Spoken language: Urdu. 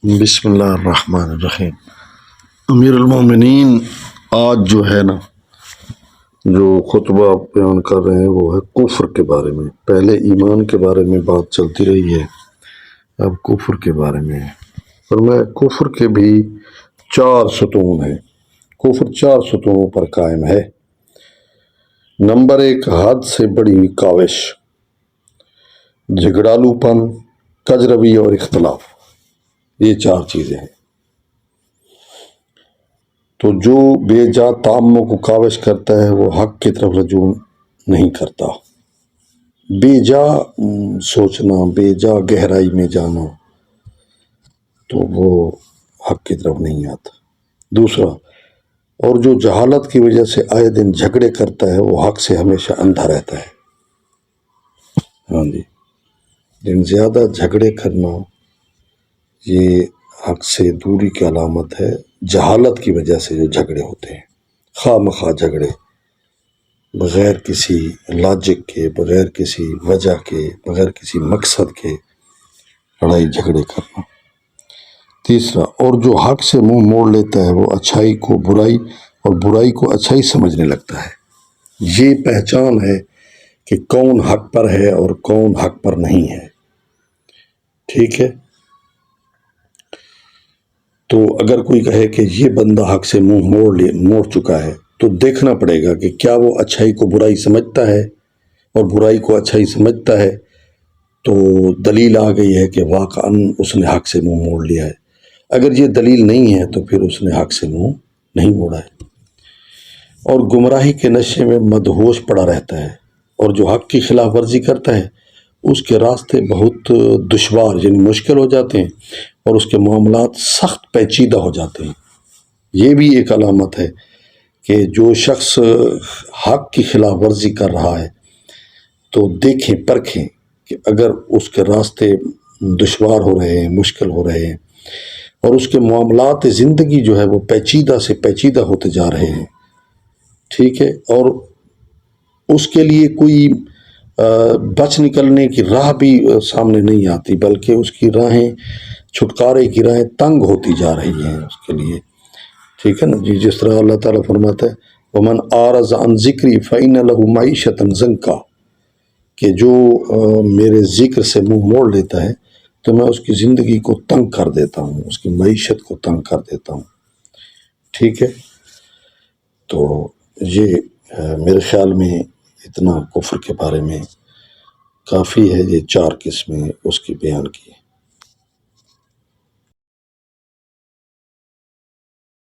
بسم اللہ الرحمن الرحیم۔ امیر المومنین آج جو ہے نا جو خطبہ بیان کر رہے ہیں وہ ہے کفر کے بارے میں۔ پہلے ایمان کے بارے میں بات چلتی رہی ہے، اب کفر کے بارے میں ہے۔ فرمایا کفر کے بھی 4 ستون ہیں۔ کفر 4 ستونوں پر قائم ہے۔ نمبر 1، حد سے بڑی ہوئی کاوش، جھگڑالو پن، کجروی اور اختلاف۔ یہ 4 چیزیں ہیں۔ تو جو بے جا تعمق کو کاوش کرتا ہے وہ حق کی طرف رجوع نہیں کرتا۔ بے جا سوچنا، بے جا گہرائی میں جانا تو وہ حق کی طرف نہیں آتا۔ دوسرا، اور جو جہالت کی وجہ سے آئے دن جھگڑے کرتا ہے وہ حق سے ہمیشہ اندھا رہتا ہے۔ ہاں جی، لیکن زیادہ جھگڑے کرنا یہ حق سے دوری کی علامت ہے۔ جہالت کی وجہ سے جو جھگڑے ہوتے ہیں، خواہ مخواہ جھگڑے، بغیر کسی لاجک کے، بغیر کسی وجہ کے، بغیر کسی مقصد کے لڑائی جھگڑے کرنا۔ تیسرا، اور جو حق سے منہ موڑ لیتا ہے وہ اچھائی کو برائی اور برائی کو اچھائی سمجھنے لگتا ہے۔ یہ پہچان ہے کہ کون حق پر ہے اور کون حق پر نہیں ہے۔ ٹھیک ہے، تو اگر کوئی کہے کہ یہ بندہ حق سے منہ موڑ چکا ہے تو دیکھنا پڑے گا کہ کیا وہ اچھائی کو برائی سمجھتا ہے اور برائی کو اچھائی سمجھتا ہے۔ تو دلیل آ گئی ہے کہ واقعاً اس نے حق سے منہ موڑ لیا ہے۔ اگر یہ دلیل نہیں ہے تو پھر اس نے حق سے منہ نہیں موڑا ہے، اور گمراہی کے نشے میں مدہوش پڑا رہتا ہے۔ اور جو حق کی خلاف ورزی کرتا ہے اس کے راستے بہت دشوار یعنی مشکل ہو جاتے ہیں، اور اس کے معاملات سخت پیچیدہ ہو جاتے ہیں۔ یہ بھی ایک علامت ہے کہ جو شخص حق کی خلاف ورزی کر رہا ہے تو دیکھیں پرکھیں کہ اگر اس کے راستے دشوار ہو رہے ہیں، مشکل ہو رہے ہیں، اور اس کے معاملات زندگی جو ہے وہ پیچیدہ سے پیچیدہ ہوتے جا رہے ہیں، ٹھیک ہے، اور اس کے لیے کوئی بچ نکلنے کی راہ بھی سامنے نہیں آتی، بلکہ اس کی راہیں، چھٹکارے کی راہیں تنگ ہوتی جا رہی ہیں اس کے لیے۔ ٹھیک ہے نا جی، جس طرح اللہ تعالیٰ فرماتا ہے وَمَنْ أَعْرَضَ عَنْ ذِكْرِي فَإِنَّ لَهُ مَعِيشَةً ضَنْكًا، کہ جو میرے ذکر سے منہ موڑ لیتا ہے تو میں اس کی زندگی کو تنگ کر دیتا ہوں، اس کی معیشت کو تنگ کر دیتا ہوں۔ ٹھیک ہے، تو یہ میرے خیال میں اتنا کفر کے بارے میں کافی ہے۔ یہ 4 قسمیں اس کی بیان کی۔